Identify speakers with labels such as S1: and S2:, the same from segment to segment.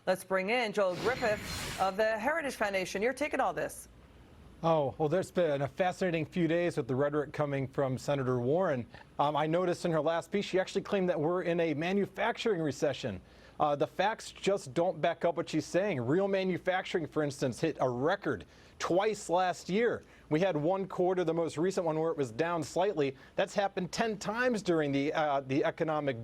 S1: Let's bring in Joel Griffith of the Heritage Foundation. You're taking all this.
S2: Oh, well, there's been a fascinating few days with the rhetoric coming from Senator Warren. I noticed in her last piece, she actually claimed that we're in a manufacturing recession. The facts just don't back up what she's saying. Real manufacturing, for instance, hit a record twice last year. We had one quarter, the most recent one, where it was down slightly. That's happened 10 times during the economic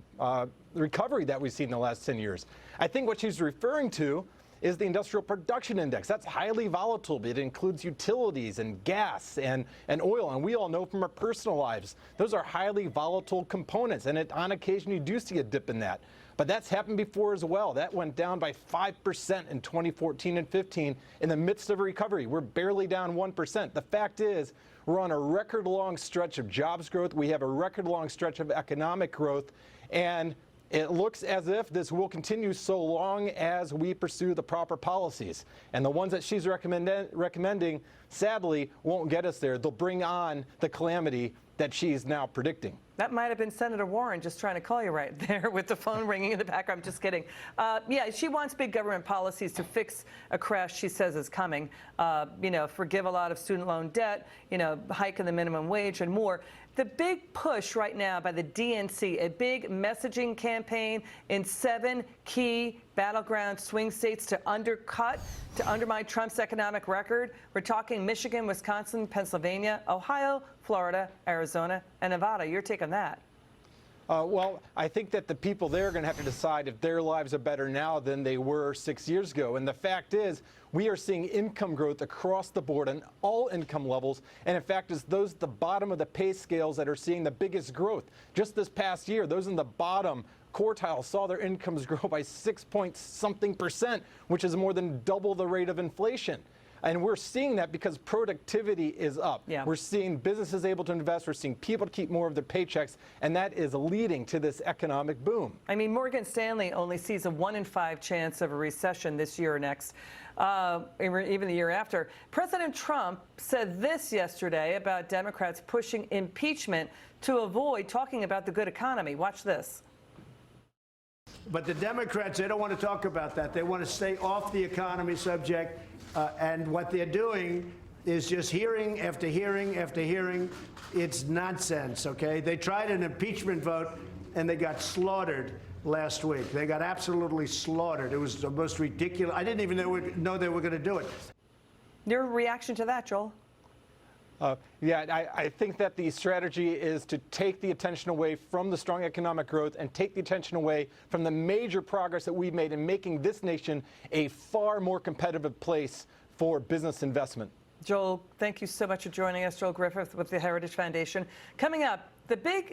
S2: recovery that we've seen in the last 10 years. I think what she's referring to is the industrial production index. That's highly volatile. It includes utilities and gas and oil. And we all know from our personal lives, those are highly volatile components. And on occasion, you do see a dip in that. But that's happened before as well. That went down by 5% in 2014 and 15 in the midst of a recovery. We're barely down 1%. The fact is, we're on a record long stretch of jobs growth. We have a record long stretch of economic growth. And it looks as if this will continue so long as we pursue the proper policies. And the ones that she's recommending, sadly, won't get us there. They'll bring on the calamity that she's now predicting.
S1: That might have been Senator Warren just trying to call you right there with the phone ringing in the background. I'm just kidding. Yeah, she wants big government policies to fix a crash she says is coming. Forgive a lot of student loan debt, hike in the minimum wage and more. The big push right now by the DNC, a big messaging campaign in 7 key battleground swing states to undermine Trump's economic record. We're talking Michigan, Wisconsin, Pennsylvania, Ohio, Florida, Arizona, and Nevada. Your take on that?
S2: Well, I think that the people there are going to have to decide if their lives are better now than they were 6 years ago. And the fact is, we are seeing income growth across the board on all income levels. And in fact, it's those at the bottom of the pay scales that are seeing the biggest growth. Just this past year, those in the bottom quartile saw their incomes grow by 6-point-something%, which is more than double the rate of inflation. And we're seeing that because productivity is up. Yeah. We're seeing businesses able to invest. We're seeing people to keep more of their paychecks. And that is leading to this economic boom.
S1: I mean, Morgan Stanley only sees a 1 in 5 chance of a recession this year or next, even the year after. President Trump said this yesterday about Democrats pushing impeachment to avoid talking about the good economy. Watch this.
S3: But the Democrats, they don't want to talk about that. They want to stay off the economy subject. And what they're doing is just hearing after hearing after hearing. It's nonsense, okay? They tried an impeachment vote, and they got slaughtered last week. They got absolutely slaughtered. It was the most ridiculous. I didn't even know they were going to do it.
S1: Your reaction to that, Joel?
S2: I think that the strategy is to take the attention away from the strong economic growth and take the attention away from the major progress that we've made in making this nation a far more competitive place for business investment.
S1: Joel, thank you so much for joining us. Joel Griffith with the Heritage Foundation. Coming up, the big